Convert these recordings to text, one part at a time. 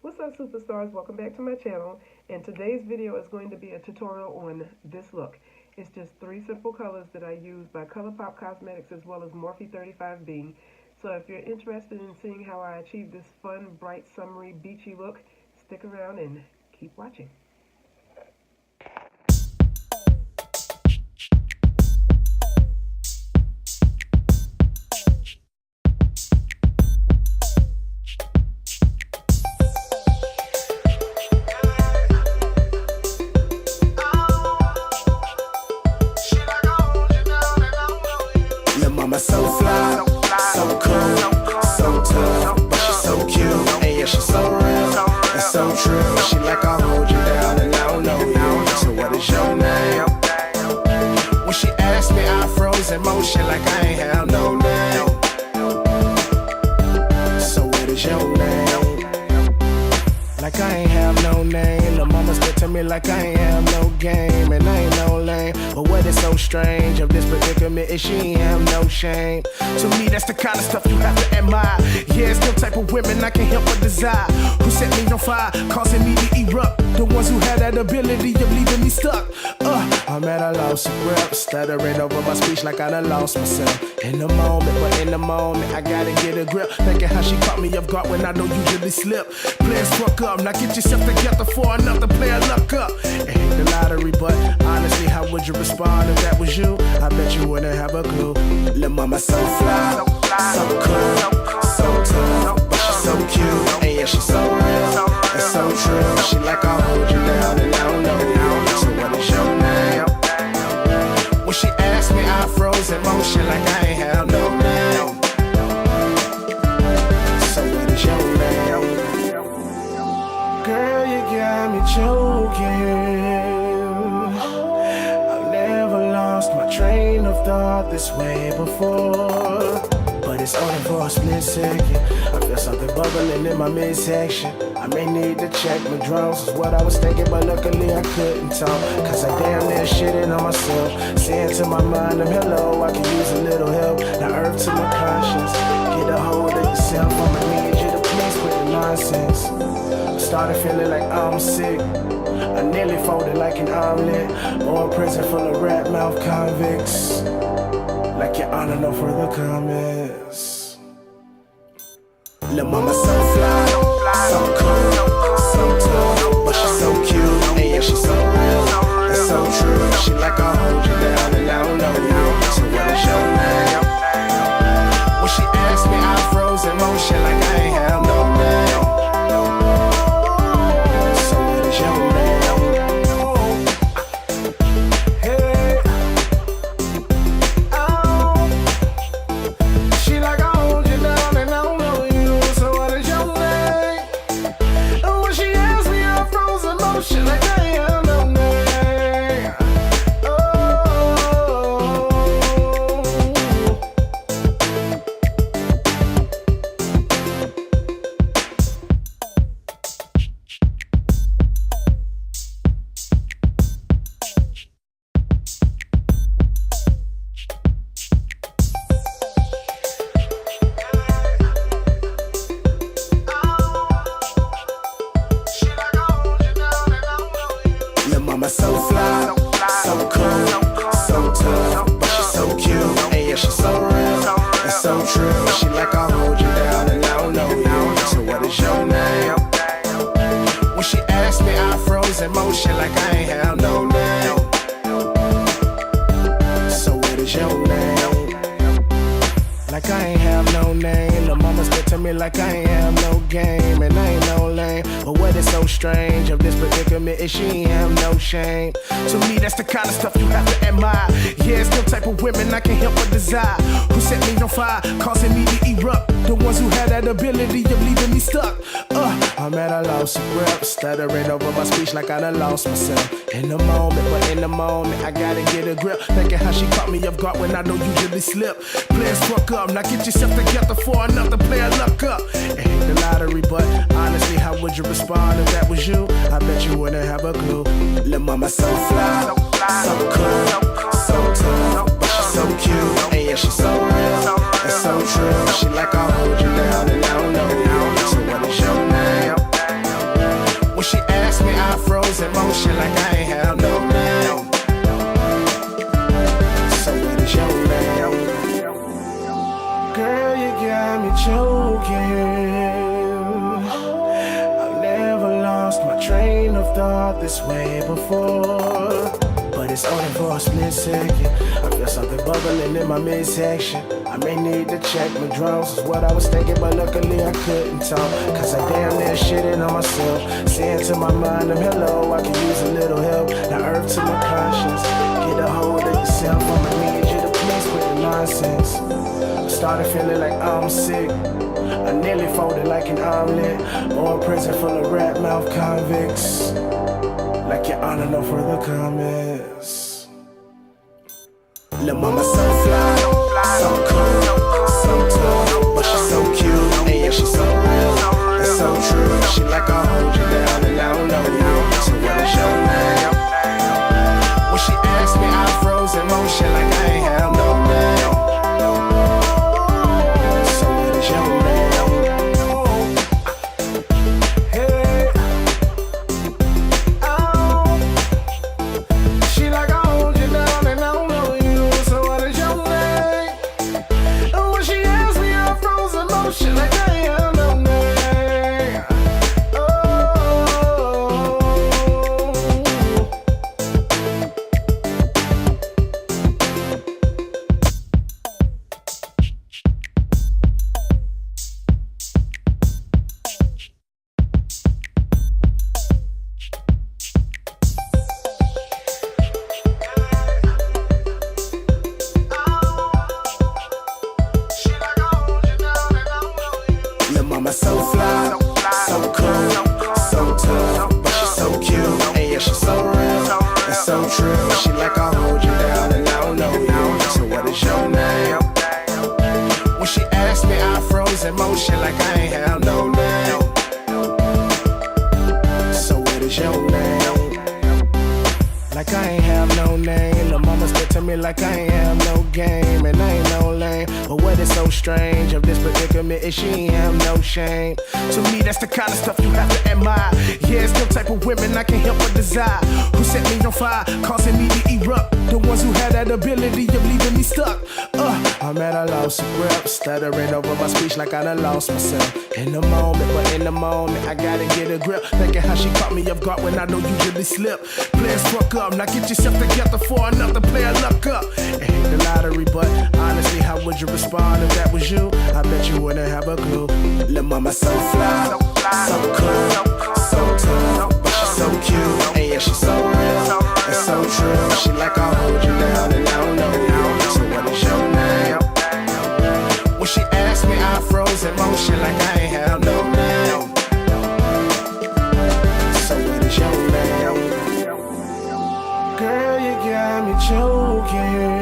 What's up, superstars? Welcome back to my channel, and today's video is going to be a tutorial on this look. It's just three simple colors that I use by ColourPop Cosmetics as well as Morphe 35B. So if you're interested in seeing how I achieve this fun, bright, summery, beachy look, stick around and keep watching. Mama so fly, so cool, so tough, but she's so cute, and yeah, she's so real, and so true. She like I hold you down, and I don't know you. So what is your name? When she asked me, I froze in motion like I ain't have no name. So what is your name? Like I ain't have no name. The mama spit to me like I ain't have no game, and I ain't no lame. But what is so strange of this predicament is she ain't have no shame. To me, that's the kind of stuff you have to admire. Yeah, it's them type of women I can't help but desire, who set me on fire, causing me to erupt. The ones who had that ability of leaving me stuck. I'm at a loss of breath, stuttering over my speech like I done lost myself. In the moment, but in the moment, I gotta get a grip. Thinking how she caught me off guard when I don't usually slip. Players fuck up, now get yourself together for another player luck up. It ain't the lottery, but honestly, how would you respond if that was you? I bet you wouldn't have a clue. Lil' mama so fly, so cool, so tough, but she's so cute, and yeah, she's so real, and so true. She like I hold you down, and I don't know you. So what is your name? When she asked me, I froze in motion like I ain't have no name. So what is your name? Girl, you got me choking. I've never lost my train of thought this way before, but it's only for a split second. I feel something bubbling in my midsection. I may need to check my drums, is what I was thinking, but luckily I couldn't talk, cause I damn near shitting on myself. Saying to my mind, I'm hello, I can use a little help. Now earth to my conscience, get a hold of yourself. I'ma need you to please quit the nonsense. I started feeling like I'm sick. I nearly folded like an omelet, or a prison full of rat mouth convicts. Like your honor, no further comments. Lil' mama so fly, so cool, so tough, but she's so cute, and yeah, she's so real, and so true. She like I hold you down, and I don't know you. So what is your name? When she asked me, I froze in motion like I ain't have no name. So what is your name? Hey, oh, she like I hold you down, and I don't know you. So what is your name? And when she asked me, I froze in motion like I ain't have no name. Oh. Lil' mama so fly, so cool, so tough, but she's so cute, and yeah, she's so real, and so true. She like I hold you down, and I don't know you. So what is your name? When she asked me, I froze in motion like I ain't have no name. So what is your name? Like I ain't have no name. The mama spit to me like I ain't have no game, and I ain't no lame. But what is so strange of this predicament is she ain't have no shame. To me, that's the kind of stuff you have to admire. Yeah, it's them type of women I can't help but desire, who set me on fire, causing me to erupt. The ones who had that ability of leaving me stuck. I'm at a loss of breath, stuttering over my speech like I done lost myself. In the moment, but in the moment, I gotta get a grip. Thinking how she caught me off guard when I don't usually slip. Players fuck up, now get yourself together for another player luck up. It ain't the lottery, but honestly, how would you respond if that was you? I bet you wouldn't have a clue. Lil' mama so fly, so cool, so tough, but she's so cute, and yeah, she's so real, and so true. She like I hold you down, and I don't know you. So what is your name? thought this way before, but it's only for a split second. I feel something bubbling in my midsection. I may need to check my drums, is what I was thinking, but luckily I couldn't talk, cause I damn near shitting on myself. Saying to my mind, I'm hello, I can use a little help. Now earth to my conscience, get a hold of yourself. I'ma need you to please quit the nonsense. I started feeling like I'm sick. I nearly folded like an omelet, or a prison full of rat mouth convicts. Like your honor, no further comments. Lil' mama so fly, so cool, so tough, but she's so cute, and yeah, she's so real, and so true. She like I'll hold you down, and I don't know you, so what is your name? When she asked me, I froze in motion like I ain't have no name. So what is your name? Hey, oh, she like I'll hold you down, and I don't know you, so what is your name? And when she asked me, I froze in motion like I ain't have no name. Lil' mama so fly, so cool, so tough, but she's so cute, and yeah, she's so real, and so true. She like I'll hold you down, and I don't know you, so what is your name? When she asked me, I froze in motion like I ain't have no name. So what is your name? Like I ain't have no name. Lil' mama said to me like I ain't have no game, and I ain't no lame. But what is so strange of this predicament is she ain't have no shame. To me, that's the kind of stuff you have to admire. Yeah, it's them type of women I can't help but desire, who set me on fire, causing me to erupt. The ones who had that ability of leaving me stuck. I'm at a loss of breath, stuttering over my speech like I done lost myself. In the moment, but in the moment, I gotta get a grip. Thinking how she caught me off guard when I don't usually slip. Players fuck up, now get yourself together for another player luck up. It ain't the lottery, but honestly, how would you respond if that was you? I bet you wouldn't have a clue. Lil' mama so fly, so cool, so tough, but she's so cute, and yeah, she's so real, and so true. She like I'll hold you down, and I don't know you, so what is your name? When she asked me, I froze in motion like I ain't have no name. So what is your name? Girl, you got me choking.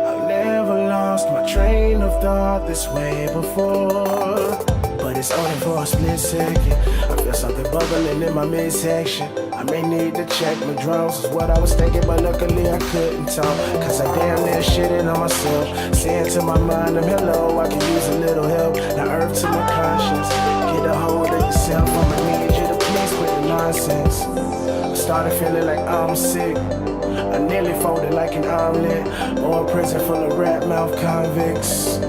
I've never lost my train of thought this way before, but it's only for a split second. I feel something bubbling in my midsection. I may need to check my drums, is what I was thinking, but luckily I couldn't talk, cause I damn near shitting on myself. Saying to my mind, I'm hello, I can use a little help. Now earth to my conscience, get a hold of yourself. I'ma need you to please quit the nonsense. I started feeling like I'm sick. I nearly folded like an omelet, or a prison full of rat mouth convicts.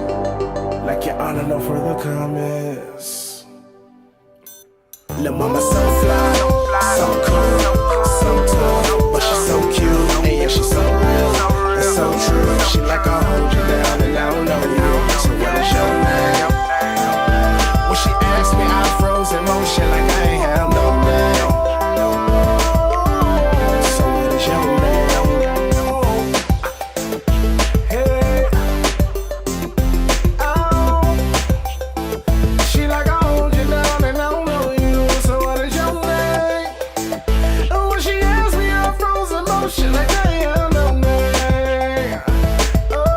Like your honor, no further comments. Lil' mama so fly, so cool, so tough, but she's so cute, and yeah, she's so real, and so true. She like I'll hold you down, and I don't know you, so what is your name? When she asked me, I froze in motion like I ain't have no name. So what is your name? Hey, oh, she like I'll hold you down, and I don't know you, so what is your name? And when she asked me, I froze in motion like I ain't have no name. Oh,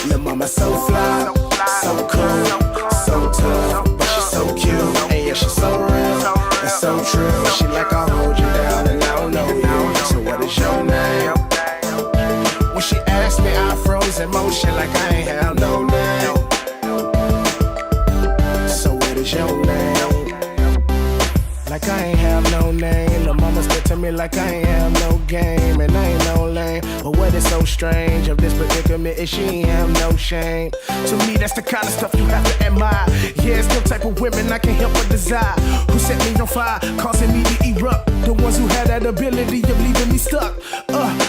lil' mama so fly, so cool, so tough, but she's so cute, and yeah, she's so real, and so true. She like I'll hold you down, and I don't know you, so what is your motion like I ain't have no name. So what is your name? Like I ain't have no name. The mama said to me like I ain't have no game, and I ain't no lame. But what is so strange of this predicament is she ain't have no shame. To me, that's the kind of stuff you have to admire. Yeah, it's the type of women I can't help but desire, who set me on fire, causing me to erupt. The ones who had that ability of leaving me stuck.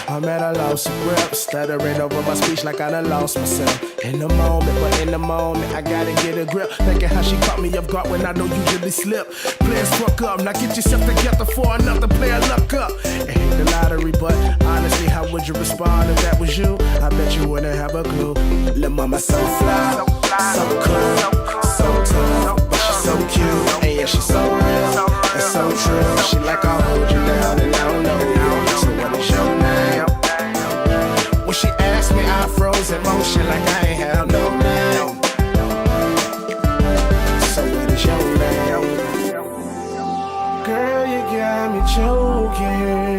I'm at a loss of grip, stuttering over my speech like I done lost myself. In the moment, but in the moment, I gotta get a grip. Thinking how she caught me off guard when I don't usually slip. Players fuck up, now get yourself together for another player luck up. It ain't the lottery, but honestly, how would you respond if that was you? I bet you wouldn't have a clue. Lil' mama so fly, so cool, so tough, but she's so cute. And yeah, she's so real, and so true. She like I'll hold you down and I don't know you. So what is your name? When she asked me, I froze in motion like I ain't have no name. So what is your name? Girl, you got me choking.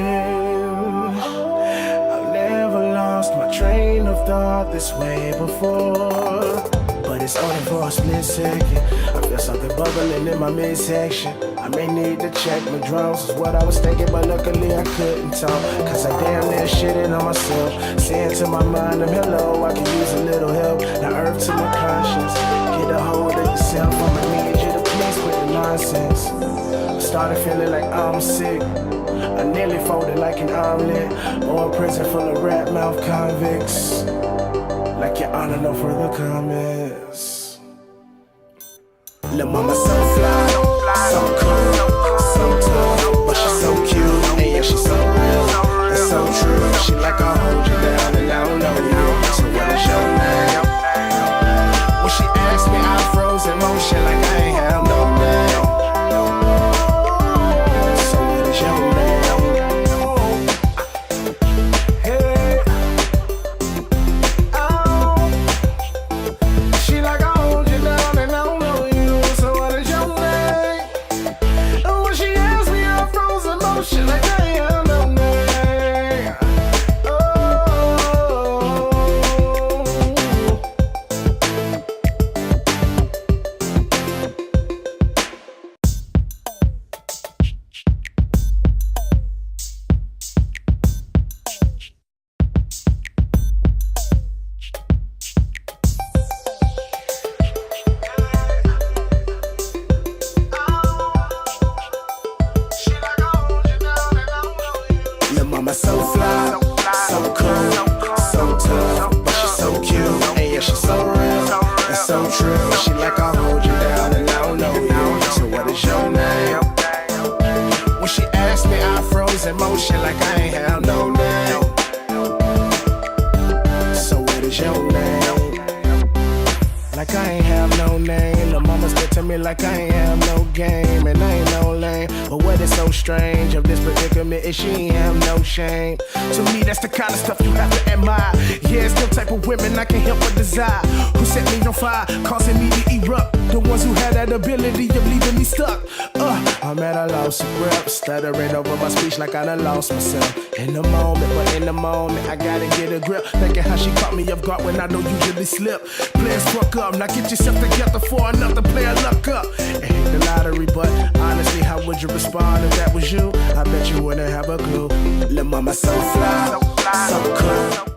I've never lost my train of thought this way before, but it's only for a split second. I feel something bubbling in my midsection. I may need to check my drums, is what I was thinking, but luckily I couldn't talk, cause I damn near shitting on myself. Saying to my mind, I'm hello, I can use a little help. Now earth to my conscience, get a hold of yourself. I'ma need you to please quit the nonsense. I started feeling like I'm sick. I nearly folded like an omelet, or a prison full of rat mouth convicts. Like your honor, no further comments. Lil' mama so fly, so cool, so tough, but she's so cute. And yeah, she's so real, and so true. She like I'll hold you down and I don't know you. So what is your name? When she asked me, I froze in motion like I ain't have no name. So what is your name? Hey, oh, she like I'll hold you down and I don't know you. So what is your name? And when she asked me, I froze in motion like I ain't have no name. Oh. Lil' mama so fly, so cool, so tough, but she's so cute. And yeah, she's so real, and so true. She like I'll hold you down and I don't know you. So what is your name? When she asked me, I froze in motion like I ain't have no name. So what is your name? Like I ain't have no name. The mama said to me like I ain't have no game, and I ain't no lame. But what is so strange of this predicament is she ain't have no shame. To me, that's the kind of stuff you have to admire. Yeah, it's the type of women I can't help but desire, who set me on fire, causing me to erupt. The ones who had that ability of leaving me stuck. I'm at a loss of grip, stuttering over my speech like I done lost myself. In the moment, but in the moment, I gotta get a grip. Thinking how she caught me off guard when I don't usually slip. Players fuck up, now get yourself together for another player luck up. It ain't the lottery, but honestly, how would you respond if that was you? I bet you wouldn't have a clue. Lil' mama so fly, so cool.